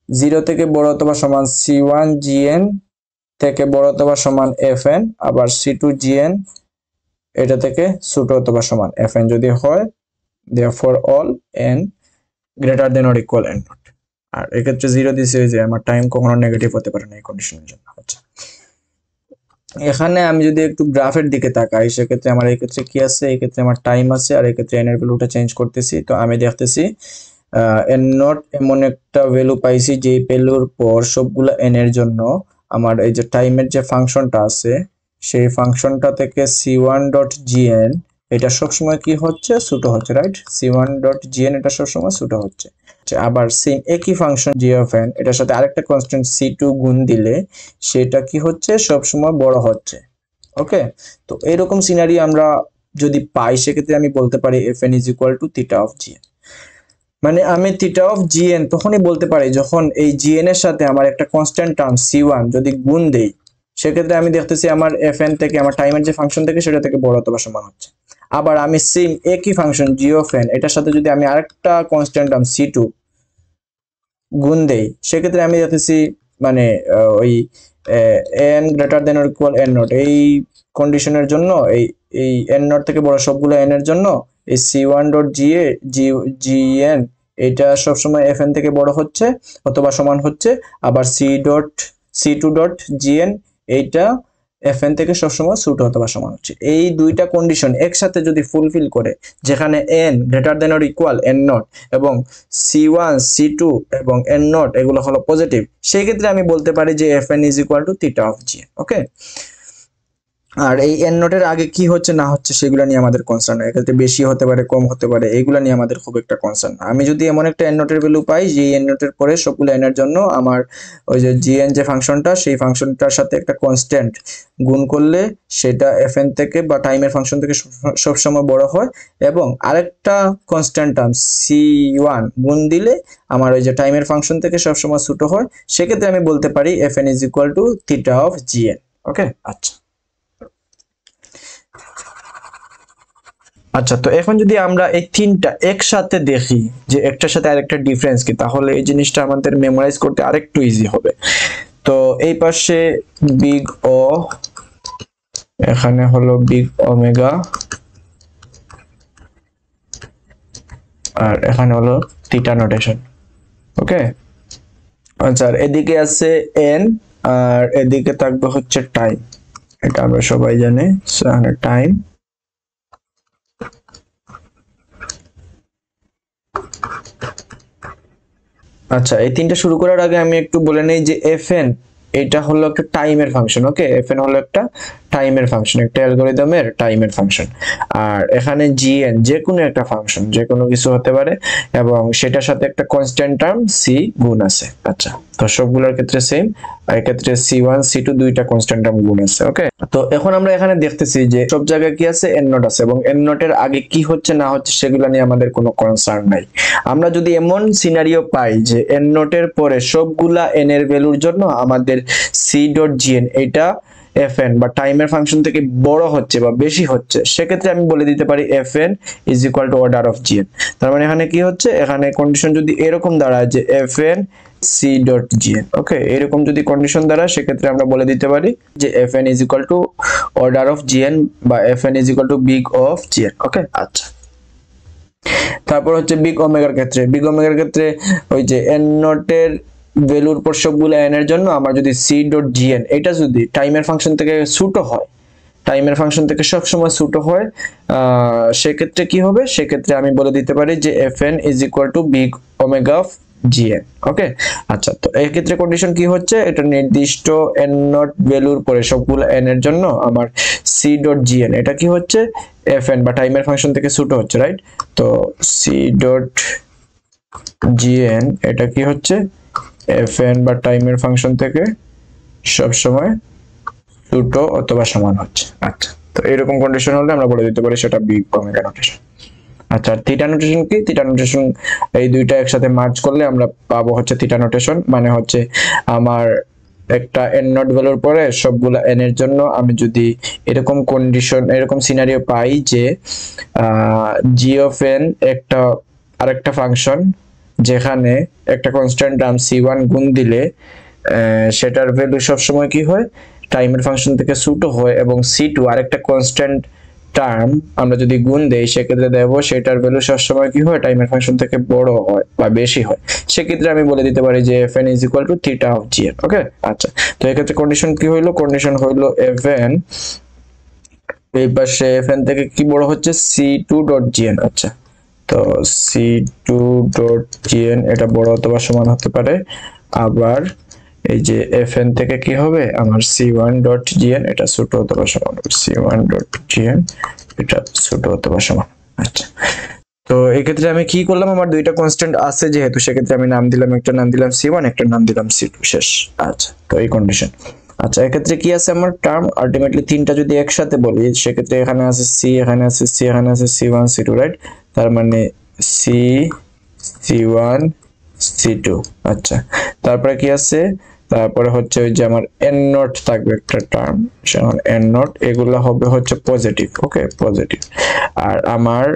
0 থেকে বড় অথবা সমান c1 gn থেকে বড় অথবা সমান fn, আবার c2 gn এটা থেকে ছোট অথবা সমান fn যদি হয়, therefore all n greater than or equal n naught। আর এক্ষেত্রে 0 দিছে যে আমার টাইম কখনো নেগেটিভ হতে পারে না এই কন্ডিশনের জন্য। আচ্ছা, এখানে আমি যদি একটু গ্রাফের দিকে তাকাই সেক্ষেত্রে আমার এই ক্ষেত্রে কি আছে, এই ক্ষেত্রে আমার টাইম আছে আর এই ক্ষেত্রে এন এর ভ্যালুটা চেঞ্জ করতেছি। তো আমি দেখতেছি এন নট এমন একটা ভ্যালু পাইছি যে ভ্যালুর পর সবগুলা এন এর জন্য আমার এই যে টাইমের যে ফাংশনটা আছে সেই ফাংশনটা থেকে c1.gn এটা সবসময় কি হচ্ছে, ছোট হচ্ছে, রাইট? c1.gn এটা সবসময় ছোট হচ্ছে। আবার সেম একই ফাংশন g of n এটার সাথে আরেকটা কনস্ট্যান্ট c2 গুণ দিলে সেটা কি হচ্ছে, সবসময় বড় হচ্ছে। ওকে, তো এরকম সিনারি আমরা যদি পাই সেক্ষেত্রে আমি বলতে পারি fn is equal to theta of gn। মানে আমি থিটা অফ gn তখনই বলতে পারি যখন এই gn এর সাথে আমার একটা কনস্ট্যান্ট টার্ম c1 যদি গুণ দেই সেক্ষেত্রে আমি দেখতেছি আমার fn থেকে আমার টাইমের যে ফাংশন থেকে সেটা থেকে বড় অথবা সমান হচ্ছে। আবার আমি সেম একই ফাংশন g of n এটার সাথে যদি আমি আরেকটা কনস্ট্যান্ট টার্ম c2 গুণ দেই সেক্ষেত্রে আমি দেখতেছি মানে ওই n greater than or equal n not এই কন্ডিশনের জন্য এই n নট থেকে বড় সবগুলো n এর জন্য এই c1.gn এটা সবসময় fn থেকে বড় হচ্ছে অথবা সমান হচ্ছে। আবার c2.gn এইটা fn থেকে সবসময় ছোট অথবা সমান হচ্ছে। এই দুইটা কন্ডিশন একসাথে যদি ফুলফিল করে যেখানে n greater than or equal n not এবং c1 c2 এবং n নট এগুলো হলো পজিটিভ, সেই ক্ষেত্রে আমি বলতে পারি যে fn is equal to theta of gn। ওকে, আর এই এন নোটের আগে কি হচ্ছে না হচ্ছে সেগুলো নিয়ে আমাদের কনসার্ন, এক্ষেত্রে বেশি হতে পারে কম হতে পারে, এগুলো নিয়ে আমাদের খুব একটা কনসার্ন। আমি যদি এমন একটা এন নোটের ভ্যালু পাই যে এন নোটের পরে সবগুলো এন এর জন্য আমার ওই যে জিএন যে ফাংশনটা সেই ফাংশনটার সাথে একটা কনস্ট্যান্ট গুণ করলে সেটা এফএন থেকে বা টাইমের ফাংশন থেকে সবসময় বড় হয় এবং আরেকটা কনস্ট্যান্ট টার্ম c1 গুণ দিলে আমার ওই যে টাইমের ফাংশন থেকে সবসময় ছোট হয়, সেক্ষেত্রে আমি বলতে পারি fn is equal to theta of gn। ওকে, আচ্ছা আচ্ছা, তো এখন যদি আমরা এই তিনটা একসাথে দেখি যে একটার সাথে আরেকটা ডিফারেন্স কি, তাহলে এই জিনিসটা আমাদের মেমোরাইজ করতে আরেকটু ইজি হবে। তো এই পাশে বিগ ও, এখানে হলো বিগ ওমেগা, আর এখানে হলো থিটা নোটেশন। ওকে, আচ্ছা, আর এদিকে আছে এন আর এদিকে থাকবে হচ্ছে টাইম, এটা আমরা সবাই জানি টাইম। আচ্ছা, এই তিনটা শুরু করার আগে আমি একটু বলে নেই যে fn এটা হলো একটা টাইমের ফাংশন। ওকে, fn হলো একটা টাইমের ফাংশন, একটা অ্যালগরিদমের টাইমের ফাংশন। আর এখানে gn যে কোনো একটা ফাংশন, যে কোনো কিছু হতে পারে এবং সেটার সাথে একটা কনস্ট্যান্ট টার্ম c গুণ আছে। আচ্ছা, তো সবগুলোর ক্ষেত্রে সেম, আর এক্ষেত্রে c1 c2 দুইটা কনস্ট্যান্ট টার্ম গুণ আছে। ওকে, তো এখন আমরা এখানে দেখতেছি যে সব জায়গায় কি আছে, n নোট আছে এবং n নোটের আগে কি হচ্ছে না হচ্ছে সেগুলো নিয়ে আমাদের কোনো কনসার্ন নাই। আমরা যদি এমন সিনারিও পাই যে n নোটের পরে সবগুলা n এর ভ্যালুর জন্য আমাদের c.gn এটা fn বা টাইমের ফাংশন থেকে বড় হচ্ছে বা বেশি হচ্ছে, সেক্ষেত্রে আমি বলে দিতে পারি fn is equal to order of gn। তার মানে এখানে কি হচ্ছে, এখানে কন্ডিশন যদি এরকম দাঁড়ায় যে fn c.gn, ওকে, এরকম যদি কন্ডিশন দাঁড়ায় সেক্ষেত্রে আমরা বলে দিতে পারি যে fn is equal to order of gn বা fn is equal to big of gn। ওকে, আচ্ছা, তারপর হচ্ছে বিগ ওমেগার ক্ষেত্রে, বিগ ওমেগার ক্ষেত্রে ওই যে n নোটের ভ্যালুর পর সবগুলো n এর জন্য আমার যদি c.gn এটা যদি টাইমের ফাংশন থেকে ছোট হয়, টাইমের ফাংশন থেকে সব সময় ছোট হয়, সেক্ষেত্রে কি হবে, সেক্ষেত্রে আমি বলে দিতে পারি যে fn is equal to big omega of gn। ওকে, আচ্ছা, তো এই ক্ষেত্রে কন্ডিশন কি হচ্ছে, এটা নির্দিষ্ট n নট ভ্যালুর পরে সবগুলো n এর জন্য আমার c.gn এটা কি হচ্ছে, fn বা টাইমের ফাংশন থেকে ছোট হচ্ছে, রাইট? তো c.gn এটা কি হচ্ছে, fn বা টাইমের ফাংশন থেকে সব সময় ছোট অথবা সমান হচ্ছে। আচ্ছা, তো এরকম কন্ডিশন হলে আমরা বলে দিতে পারি সেটা বিগ ওমেগা নোটেশন। আচ্ছা, থিটা নোটেশন কি, থিটা নোটেশন এই দুইটা একসাথে মার্জ করলে আমরা পাবো হচ্ছে থিটা নোটেশন, মানে হচ্ছে আমার একটা n নট ভ্যালুর পরে সবগুলা n এর জন্য আমি যদি এরকম কন্ডিশন এরকম সিনারিও পাই যে g of n একটা আরেকটা ফাংশন যেখানে একটা কনস্ট্যান্ট টার্ম c1 গুণ দিলে সেটার ভ্যালু সব সময় কি হয়, টাইমের ফাংশন থেকে ছোট হয় এবং c2 আরেকটা কনস্ট্যান্ট টার্ম আমরা যদি গুণ দেই সেক্ষেত্রে দেব সেটার ভ্যালু সবসময় কি হয় টাইমের ফাংশন থেকে বড় হয় বা বেশি হয়, সেক্ষেত্রে আমি বলে দিতে পারি যে fn is equal to theta of gn। ওকে, আচ্ছা, তো এক্ষেত্রে কন্ডিশন কি হইলো, কন্ডিশন হইলো fn এই পাশে fn থেকে কি বড় হচ্ছে c2.gn। আচ্ছা, তো c2.gn এটা বড় অথবা সমান হতে পারে, আবার এই যে fn থেকে কি হবে আমার c1.gn এটা ছোট অথবা সমান হবে, c1.gn এটা ছোট অথবা সমান। আচ্ছা, তো এই ক্ষেত্রে আমি কি করলাম, আমার দুইটা কনস্ট্যান্ট আছে যেহেতু সেক্ষেত্রে আমি নাম দিলাম, একটা নাম দিলাম c1 একটা নাম দিলাম c2 শেষ। আচ্ছা, তো এই কন্ডিশন। আচ্ছা, এক্ষেত্রে কি আছে আমার টার্ম আলটিমেটলি তিনটা যদি একসাথে বলি সেক্ষেত্রে এখানে আছে c, এখানে আছে c, এখানে আছে c1 c2 রাইট, তার মানে c c1 c2। আচ্ছা, তারপরে কি আছে, তারপরে হচ্ছে ওই যে আমার n নট থাকবে একটা টার্ম, সেমন n নট এগুলো হবে হচ্ছে পজিটিভ। ওকে, পজিটিভ। আর আমার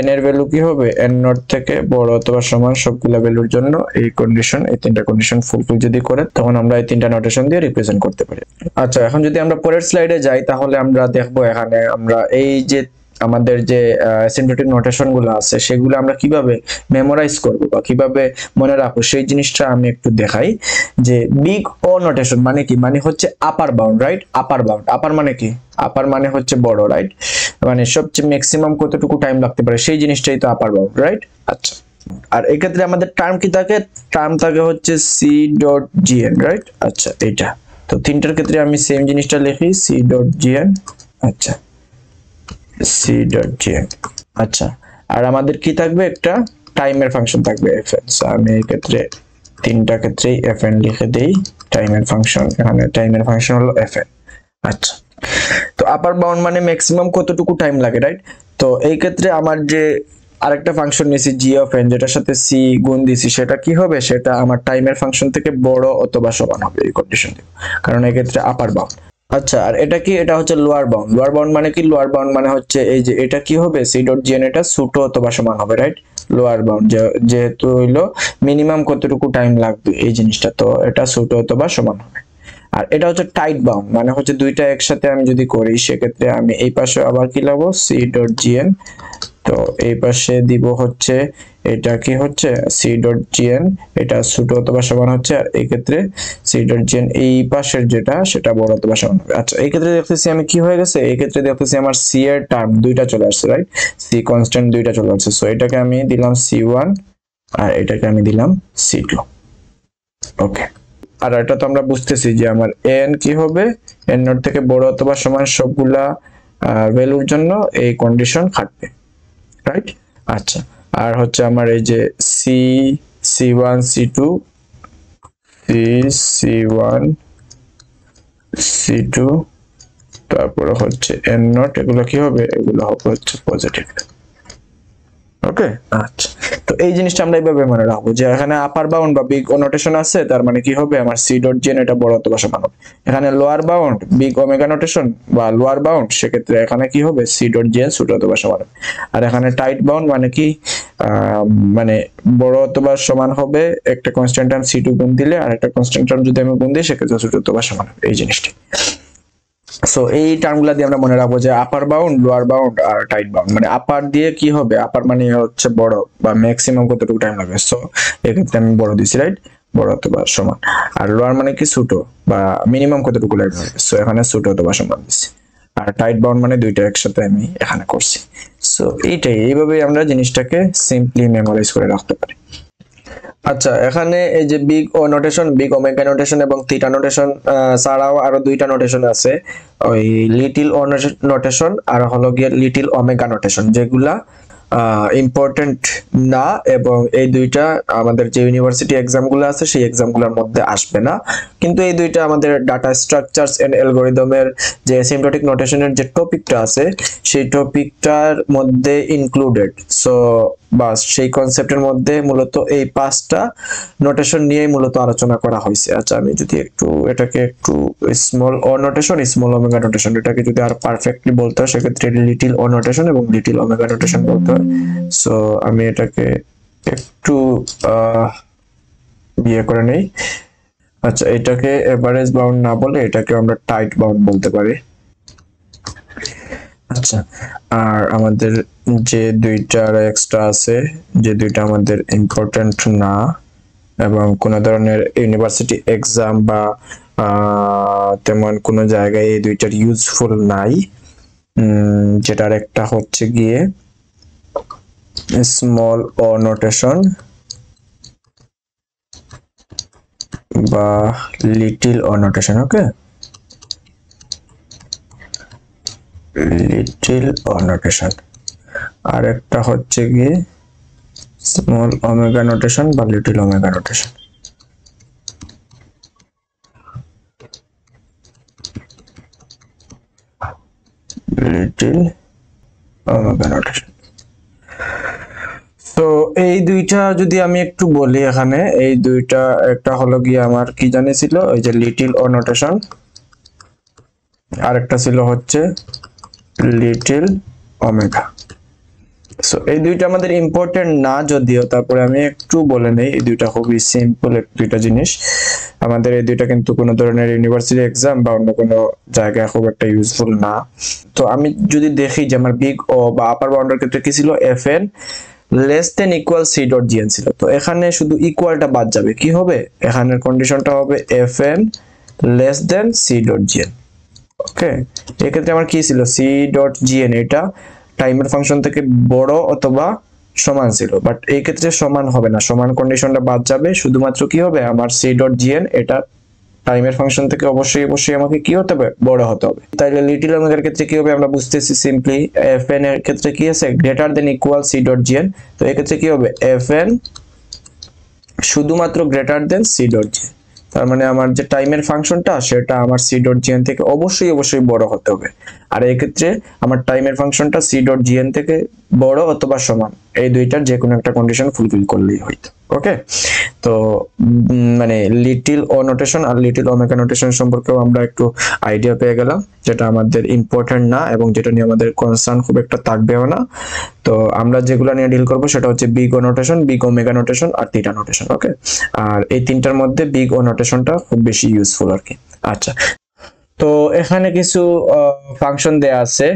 n এর ভ্যালু কি হবে n নট থেকে বড় অথবা সমান সবগুলা ভ্যালুর জন্য এই কন্ডিশন, এই তিনটা কন্ডিশন ফুলফিল যদি করে তখন আমরা এই তিনটা নোটেশন দিয়ে রিপ্রেজেন্ট করতে পারি। আচ্ছা, এখন যদি আমরা পরের স্লাইডে যাই তাহলে আমরা দেখবো এখানে আমরা এই যে আমাদের যে অ্যাসিম্পটোটিক নোটেশন গুলো আছে সেগুলো আমরা কিভাবে মেমোরাইজ করব বা কিভাবে মনে রাখবো সেই জিনিসটা আমি একটু দেখাই। যে বিগ ও নোটেশন মানে কি, মানে হচ্ছে upper bound right, upper bound, upper মানে কি, আপার মানে হচ্ছে বড় রাইট, মানে সবচেয়ে ম্যাক্সিমাম কতটুকু টাইম লাগতে পারে সেই জিনিসটাই তো আপার বাউন্ড রাইট। আচ্ছা, আর এই ক্ষেত্রে আমাদের টার্ম কি থাকে, টার্ম থাকে হচ্ছে c.gn রাইট। আচ্ছা, এইটা তো তিনটার ক্ষেত্রে আমি সেম জিনিসটা লিখি c.gn। আচ্ছা, c.gn। আচ্ছা, আর আমাদের কি থাকবে, একটা টাইমের ফাংশন থাকবে fn। সো আমি এই ক্ষেত্রে তিনটা ক্ষেত্রেই fn লিখে দেই, টাইমের ফাংশন, এখানে টাইমের ফাংশন হলো fn। আচ্ছা, তো আপার বাউন্ড মানে ম্যাক্সিমাম কতটুকু টাইম লাগে রাইট। তো এই ক্ষেত্রে আমার যে আরেকটা ফাংশন নিয়েছি g of n যেটার সাথে c গুণ দিছি সেটা কি হবে, সেটা আমার টাইমের ফাংশন থেকে বড় অথবা সমান হবে এই কন্ডিশন দিয়ে, কারণ এই ক্ষেত্রে আপার বাউন্ড। আচ্ছা, আর এটা কি, এটা হচ্ছে লোয়ার বাউন্ড। লোয়ার বাউন্ড মানে কি, লোয়ার বাউন্ড মানে হচ্ছে এই যে এটা কি হবে c.gn এটা ছোট অথবা সমান হবে রাইট। লোয়ার বাউন্ড যেহেতু হইলো মিনিমাম কতটুকু টাইম লাগবে এই জিনিসটা, তো এটা ছোট অথবা সমান হবে। আর এটা হচ্ছে টাইট বাউন্ড মানে হচ্ছে দুইটা একসাথে আমি যদি করি সেক্ষেত্রে আমি এই পাশে আবার কি লাগবো c.gn, তো এই পাশে দিব হচ্ছে এটা কি হচ্ছে c.gn এটা ছোট অথবা সমান হচ্ছে, আর এই ক্ষেত্রে c.gn এই পাশের যেটা সেটা বড় অথবা সমান হবে। আচ্ছা, এই ক্ষেত্রে দেখতেছি আমি কি হয়ে গেছে, এই ক্ষেত্রে দেখতেছি আমার c এর টার্ম দুইটা চলে আসছে রাইট, c কনস্ট্যান্ট দুইটা চলে আসছে। সো এটাকে আমি দিলাম c1 আর এটাকে আমি দিলাম c2। ওকে, আর এটা তো আমরা বুঝতেছি যে আমার n কি হবে, n নট থেকে বড় অথবা সমান সবগুলা ভ্যালুর জন্য এই কন্ডিশন খাটবে রাইট। আচ্ছা, আর হচ্ছে আমার এই যে c1 c2 c1 c2 তারপরে হচ্ছে n নট এগুলো কি হবে, এগুলো হবে হচ্ছে পজিটিভ। ওকে, আচ্ছা, তো এই জিনিসটা আমরা এইভাবে মনে রাখবো যে এখানে আপার বাউন্ড বা বিগ নোটেশন আছে, তার মানে কি হবে আমার c.gn এটা বড় অথবা সমান হবে। এখানে lower bound big omega notation বা লোয়ার বাউন্ড সেক্ষেত্রে এখানে কি হবে c.gn ছোট অথবা সমান হবে। আর এখানে টাইট বাউন্ড মানে কি মানে বড় অথবা সমান হবে একটা কনস্ট্যান্ট টার্ম c2 গুণ দিলে, আর একটা কনস্ট্যান্ট টার্ম যদি আমি গুণ দিই সেক্ষেত্রে ছোট অথবা সমান হবে এই জিনিসটি। সো এই টার্মগুলো দিয়ে আমরা মনে রাখবো যে আপার বাউন্ড, লোয়ার বাউন্ড আর টাইট বাউন্ড। মানে আপার দিয়ে কি হবে, আপার মানে হচ্ছে বড় বা ম্যাক্সিমাম কতটুকু টাইম লাগবে, সো এক্ষেত্রে আমি বড় দিছি রাইট, বড় অথবা সমান। আর লোয়ার মানে কি ছোট বা মিনিমাম কতটুকু লাগবে, সো এখানে ছোট অথবা সমান দিছি। আর টাইট বাউন্ড মানে দুইটা একসাথে আমি এখানে করছি। সো এইভাবেই আমরা জিনিসটাকে সিম্পলি মেমোরাইজ করে রাখতে পারি। আচ্ছা, এখানে এই যে big O notation, big omega notation এবং থিটা নোটেশন ছাড়াও আরো দুইটা নোটেশন আছে, ওই লিটল ও নোটেশন আর হলো গিয়ে লিটল ওমেগা নোটেশন, যেগুলা ইম্পর্টেন্ট না, এবং এই দুইটা আমাদের যে ইউনিভার্সিটি এক্সামগুলো আছে সেই এক্সামগুলোর মধ্যে আসবে না, কিন্তু এই দুইটা আমাদের ডাটা স্ট্রাকচারস এন্ড অ্যালগরিদমের যে অ্যাসিম্পটোটিক নোটেশনের যে টপিকটা আছে সেই টপিকটার মধ্যে ইনক্লুডেড। সো বাস সেই কনসেপ্টের মধ্যে মূলত এই পাঁচটা নোটেশন নিয়েই মূলত আলোচনা করা হয়েছে। আচ্ছা, আমি যদি একটু এটাকে একটু small O notation, small omega notation এটাকে যদি আর পারফেক্টলি বলতে হয় সেক্ষেত্রে লিটল ও নোটেশন এবং লিটল ওমেগা নোটেশন বলতে হয়। সো আমি এটাকে একটু বিয়ে করে নেই। আচ্ছা, এটাকে এভারেজ বাউন্ড না বলে এটাকে আমরা টাইট বাউন্ড বলতে পারি। আচ্ছা, আর আমাদের যে দুইটা আরো এক্সট্রা আছে, যে দুইটা আমাদের ইম্পর্টেন্ট না এবং কোনো ধরনের ইউনিভার্সিটি এক্সাম বা তেমন কোনো জায়গায় এই দুইটার ইউজফুল নাই, যেটার একটা হচ্ছে গিয়ে স্মল ও নোটেশন বা লিটিল ও নোটেশন। ওকে, লিটিল ও নোটেশন। আর একটা হচ্ছে গিয়ে স্মল ওমেগা নোটেশন বা little omega notation. Little omega notation. তো এই দুইটা যদি আমি একটু বলি, এখানে এই দুইটা একটা হলো গিয়ে আমার কি জানিয়েছিল, ওই যে লিটিল ও নোটেশন, আর একটা ছিল হচ্ছে লিটিল ওমেগা। সো এই দুইটা আমাদের ইম্পর্টেন্ট না যদিও, তারপরে আমি একটু বলে নেই, এই দুইটা খুবই সিম্পল দুইটা জিনিস। আমাদের এই দুইটা কিন্তু কোনো ধরনের ইউনিভার্সিটি এক্সাম বা অন্য কোনো জায়গায় খুব একটা ইউজফুল না। তো আমি যদি দেখি যে আমার বিগ ও বা আপার বাউন্ডার ক্ষেত্রে কি ছিল, F N less than equal C dot GN ছিল। তো এখানে শুধু ইকুয়ালটা বাদ যাবে, কি হবে এখানের কন্ডিশনটা হবে F N less than C dot g n. Okay, এক্ষেত্রে আমার কি ছিল, সি ডট জিএন এটা টাইমের ফাংশন থেকে বড় অথবা সমান ছিল, বাট এই ক্ষেত্রে সমান হবে না, সমান কন্ডিশনটা বাদ যাবে, শুধুমাত্র কি হবে আমার সি ডট জিএন এটা টাইমের ফাংশন থেকে অবশ্যই অবশ্যই আমাকে কি হতে হবে, বড় হতে হবে। তাইলে লিটিল ওমেগার ক্ষেত্রে কি হবে আমরা বুঝতেছি সিম্পলি, এফ এন এর ক্ষেত্রে কি আছে greater than equal C dot GN. তো এই ক্ষেত্রে কি হবে এফ এন শুধুমাত্র greater than C dot GN, তার মানে আমার যে টাইমের ফাংশনটা সেটা আমার সি ডট জিএন থেকে অবশ্যই অবশ্যই বড় হতে হবে। আর এই ক্ষেত্রে আমার টাইমের ফাংশনটা সি ডট জিএন থেকে বড় অথবা সমান, এই দুইটার যে কোনো একটা কন্ডিশন ফুলফিল করলেই হইতো। ওকে, তো মানে লিটিল ও নোটেশন আর লিটিল ওমেগা নোটেশন সম্পর্কেও আমরা একটু আইডিয়া পেয়ে গেলাম, যেটা আমাদের ইম্পর্টেন্ট না এবং যেটা নিয়ে আমাদের কনসার্ন খুব একটা থাকবেও না। তো আমরা যেগুলো নিয়ে ডিল করবো সেটা হচ্ছে big O notation, big omega notation আর থিটা নোটেশন। ওকে, আর এই তিনটার মধ্যে বিগ ও নোটেশনটা খুব বেশি ইউজফুল আর কি। আচ্ছা, তো এখানে কিছু ফাংশন দেয়া আছে,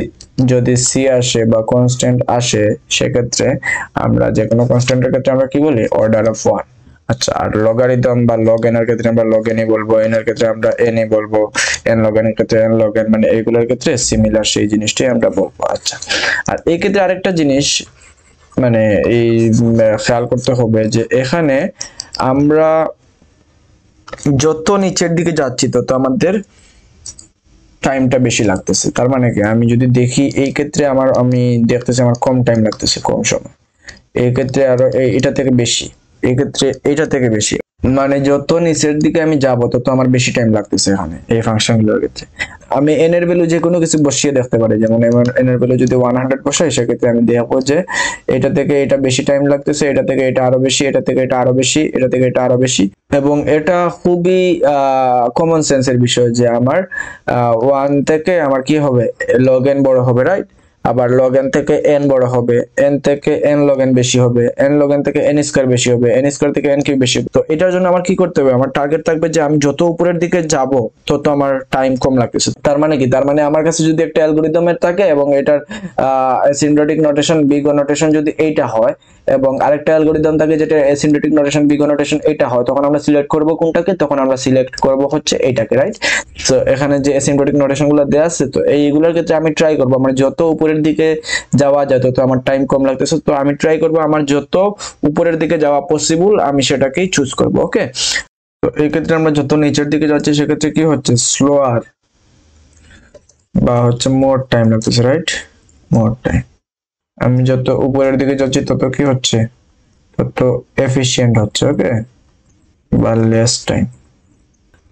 যদি সি আসে বা কনস্ট্যান্ট আসে সেক্ষেত্রে আমরা যে কোনো কনস্ট্যান্টের ক্ষেত্রে আমরা কি বলি অর্ডার অফ 1। আচ্ছা, আর লগারিদম বা লগ এন এর ক্ষেত্রে আমরা লগ এন ই বলবো, এন এর ক্ষেত্রে আমরা এন ই বলবো, এন লগ এন এর ক্ষেত্রে এন লগ এন, মানে এইগুলোর ক্ষেত্রে সিমিলার সেই জিনিসটাই আমরা বলবো। আচ্ছা, আর এই ক্ষেত্রে আরেকটা জিনিস মানে এই খেয়াল করতে হবে যে এখানে আমরা যত নিচের দিকে যাচ্ছি তত আমাদের টাইমটা বেশি লাগতেছে। তার মানে কি আমি যদি দেখি এই ক্ষেত্রে আমি দেখতেছি আমার কম টাইম লাগতেছে, কম সময়, এই ক্ষেত্রে আরো এটা থেকে বেশি, এই ক্ষেত্রে এটা থেকে বেশি, মানে যত নিচের দিকে আমি যাব তত আমার বেশি টাইম লাগতেছে এখানে এই ফাংশনগুলোর ক্ষেত্রে। আমি এন এর ভ্যালু যে কোনো কিছু বসিয়ে দেখতে পারি, যেমন এন এর ভ্যালু যদি 100 বসাই সেক্ষেত্রে আমি দেখবো যে এটা থেকে এটা বেশি টাইম লাগতেছে, এটা থেকে এটা আরো বেশি, এটা থেকে এটা আরো বেশি, এটা থেকে এটা আরো বেশি। এবং এটা খুবই কমন সেন্সের বিষয় যে আমার 1 থেকে আমার কি হবে লগ এন বড় হবে, রাইট? আবার লগ এন থেকে এন বড় হবে, এন থেকে এন লগ এন বেশি হবে, এন লগ এন থেকে এন স্কয়ার বেশি হবে, এন স্কয়ার থেকে এন কিউব বেশি হবে। তো এটার জন্য আমার কি করতে হবে, আমার টার্গেট থাকবে যে আমি যত উপরের দিকে যাব তত আমার টাইম কম লাগতেছে। তার মানে কি, তার মানে আমার কাছে যদি একটা অ্যালগরিদমের থাকে এবং এটার asymptotic notation big O notation যদি এইটা হয় এবং আরেকটা অ্যালগরিদম থাকে যেটা asymptotic notation big O notation এটা হয়, তখন আমরা সিলেক্ট করব কোনটাকে, তখন আমরা সিলেক্ট করব হচ্ছে এইটাকে, রাইট? তো এখানে যে অ্যাসিম্পটোটিক নোটেশনগুলো দেয়া আছে, তো এইগুলোর ক্ষেত্রে আমি ট্রাই করব আমার যত উপরের দিকে যাওয়া যায় তত আমার টাইম কম লাগতেছে, তো আমি ট্রাই করব আমার যত উপরের দিকে যাওয়া পসিবল আমি সেটাকেই চুজ করব। ওকে, তো এই ক্ষেত্রে আমরা যত নিচের দিকে যাচ্ছি সেক্ষেত্রে কি হচ্ছে স্লোয়ার বা হচ্ছে মোর টাইম লাগতেছে, রাইট? More time. আমি যত উপরের দিকে যাচ্ছি তত কি হচ্ছে, তত এফিশিয়েন্ট হচ্ছে। ওকে, বা লেস টাইম।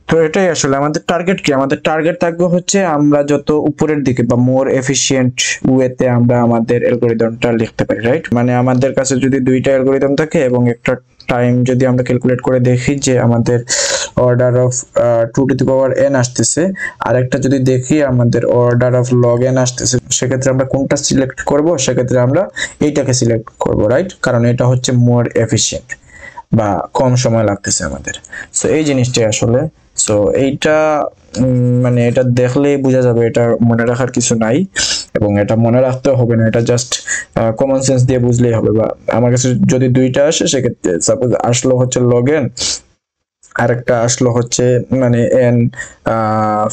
তো এটাই আসলে আমাদের টার্গেট কি, আমাদের টার্গেট থাকবে হচ্ছে আমরা যত উপরের দিকে বা মোর এফিশিয়েন্ট ওয়েতে আমরা আমাদের অ্যালগরিদমটা লিখতে পারি, রাইট? মানে আমাদের কাছে যদি দুইটা অ্যালগরিদম থাকে এবং একটা টাইম যদি আমরা ক্যালকুলেট করে দেখি যে আমাদের order of 2 to the power n আসতেছে, আর একটা যদি দেখি আমাদের অর্ডার অফ log n আসতেছে, সেক্ষেত্রে আমরা কোনটা সিলেক্ট করব, সেক্ষেত্রে আমরা এইটাকে সিলেক্ট করব, রাইট? কারণ এটা হচ্ছে মোর এফিশিয়েন্ট বা কম সময় লাগতেছে আমাদের। সো এই জিনিসটাই আসলে, সো এইটা মানে এটা দেখলেই বোঝা যাবে, এটা মনে রাখার কিছু নাই। এবং এটা মনে রাখতে হবে না, এটা জাস্ট কমন সেন্স দিয়ে বুঝলেই হবে। বা আমার কাছে যদি দুইটা আসে সেক্ষেত্রে সাপোজ আসলো হচ্ছে login, আরেকটা আসলো হচ্ছে মানে n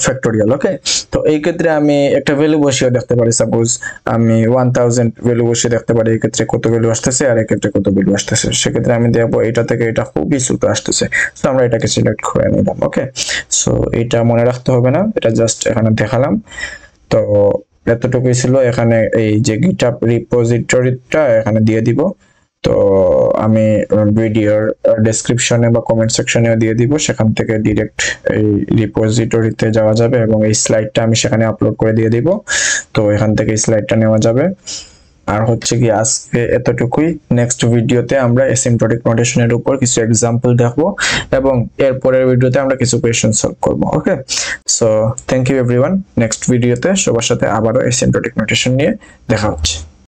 ফ্যাক্টোরিয়াল। ওকে, তো এই ক্ষেত্রে আমি একটা ভ্যালু বসিয়ে দেখতে পারি, সাপোজ আমি 1000 ভ্যালু বসিয়ে দেখতে পারি এই ক্ষেত্রে কত ভ্যালু আসতেছে আর এই ক্ষেত্রে কত ভ্যালু আসতেছে। সেক্ষেত্রে আমি দেখবো এটা থেকে এটা খুবই ছোট আসতেছে, তো আমরা এটাকে সিলেক্ট করে নিলাম। ওকে, সো এটা মনে রাখতে হবে না, এটা জাস্ট এখানে দেখালাম। তো এতটুকুই ছিল। এখানে এই যে গিটহাব রিপোজিটরিটা এখানে দিয়ে দিব, তো আমি ভিডিওর ডেসক্রিপশনে বা কমেন্ট সেকশনেও দিয়ে দিব, সেখান থেকে ডিরেক্ট এই রিপোজিটরিতে যাওয়া যাবে এবং এই স্লাইডটা আমি সেখানে আপলোড করে দিয়ে দিব, তো এখান থেকে স্লাইডটা নেওয়া যাবে। আর হচ্ছে কি আজকে এতটুকুই। নেক্সট ভিডিওতে আমরা অ্যাসিম্পটোটিক নোটেশনের উপর কিছু এক্সাম্পল দেখবো এবং এর পরের ভিডিওতে আমরা কিছু কোয়েশ্চেন সলভ করব। Okay, so thank you everyone. Next ভিডিওতে সবার সাথে আবারও অ্যাসিম্পটোটিক নোটেশন নিয়ে দেখা হচ্ছে।